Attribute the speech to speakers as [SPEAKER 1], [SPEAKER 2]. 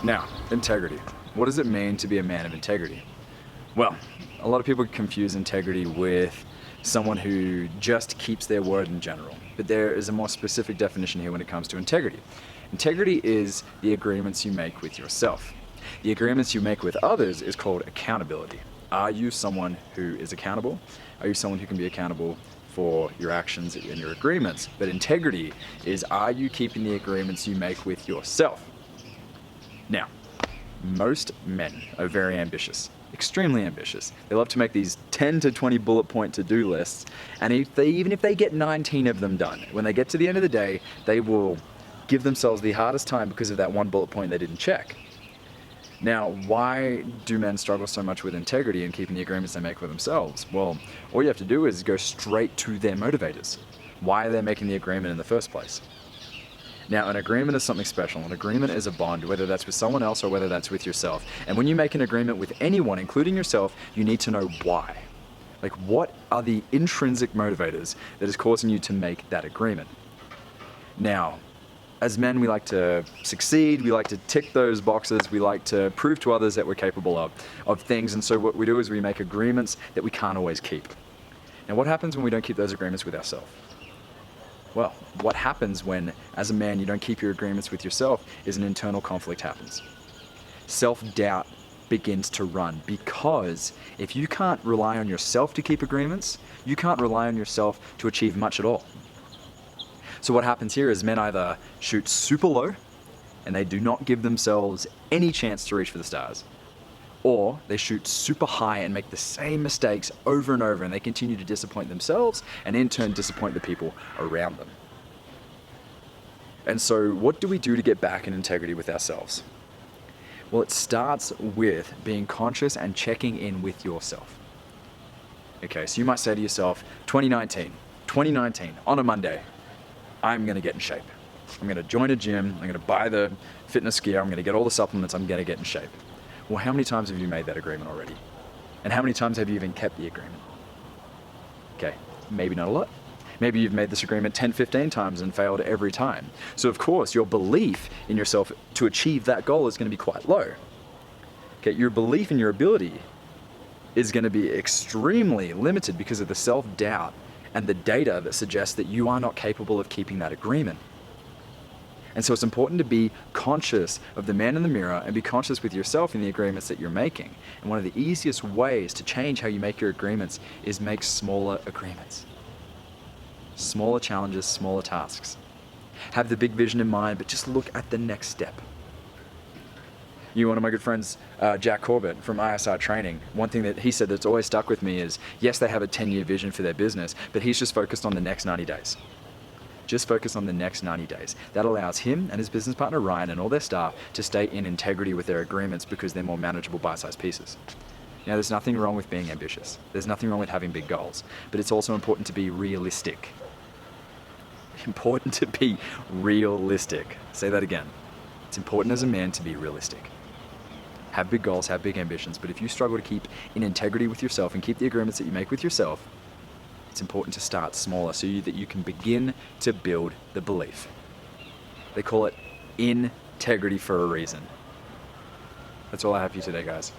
[SPEAKER 1] Now, integrity. What does it mean to be a man of integrity? Well, a lot of people confuse integrity with someone who just keeps their word in general. But there is a more specific definition here when it comes to integrity. Integrity is the agreements you make with yourself. The agreements you make with others is called accountability. Are you someone who is accountable? Are you someone who can be accountable for your actions and your agreements? But integrity is, are you keeping the agreements you make with yourself? Now, most men are very ambitious, extremely ambitious. They love to make these 10 to 20 bullet point to-do lists, and even if they get 19 of them done, when they get to the end of the day, they will give themselves the hardest time because of that one bullet point they didn't check. Now, why do men struggle so much with integrity and keeping the agreements they make with themselves? Well, all you have to do is go straight to their motivators. Why are they making the agreement in the first place? Now, an agreement is something special. An agreement is a bond, whether that's with someone else or whether that's with yourself. And when you make an agreement with anyone, including yourself, you need to know why. Like, what are the intrinsic motivators that is causing you to make that agreement? Now, as men, we like to succeed, we like to tick those boxes, we like to prove to others that we're capable of things, and so what we do is we make agreements that we can't always keep. Now, what happens when we don't keep those agreements with ourselves? Well, what happens when, as a man, you don't keep your agreements with yourself is an internal conflict happens. Self-doubt begins to run, because if you can't rely on yourself to keep agreements, you can't rely on yourself to achieve much at all. So what happens here is men either shoot super low and they do not give themselves any chance to reach for the stars, or they shoot super high and make the same mistakes over and over, and they continue to disappoint themselves and in turn disappoint the people around them. And so what do we do to get back in integrity with ourselves? Well, it starts with being conscious and checking in with yourself. Okay, so you might say to yourself, 2019, on a Monday, I'm gonna get in shape. I'm gonna join a gym, I'm gonna buy the fitness gear, I'm gonna get all the supplements, I'm gonna get in shape. Well, how many times have you made that agreement already? And how many times have you even kept the agreement? Okay, maybe not a lot. Maybe you've made this agreement 10, 15 times and failed every time. So of course, your belief in yourself to achieve that goal is gonna be quite low. Okay, your belief in your ability is gonna be extremely limited because of the self-doubt and the data that suggests that you are not capable of keeping that agreement. And so it's important to be conscious of the man in the mirror and be conscious with yourself in the agreements that you're making. And one of the easiest ways to change how you make your agreements is make smaller agreements. Smaller challenges, smaller tasks. Have the big vision in mind, but just look at the next step. One of my good friends, Jack Corbett from ISR Training, one thing that he said that's always stuck with me is, yes, they have a 10-year vision for their business, but he's just focused on the next 90 days. Just focus on the next 90 days. That allows him and his business partner Ryan and all their staff to stay in integrity with their agreements because they're more manageable bite-sized pieces. Now, there's nothing wrong with being ambitious. There's nothing wrong with having big goals, but it's also important to be realistic. Important to be realistic. Say that again. It's important as a man to be realistic. Have big goals, have big ambitions, but if you struggle to keep in integrity with yourself and keep the agreements that you make with yourself, it's important to start smaller so that you can begin to build the belief. They call it integrity for a reason. That's all I have for you today, guys.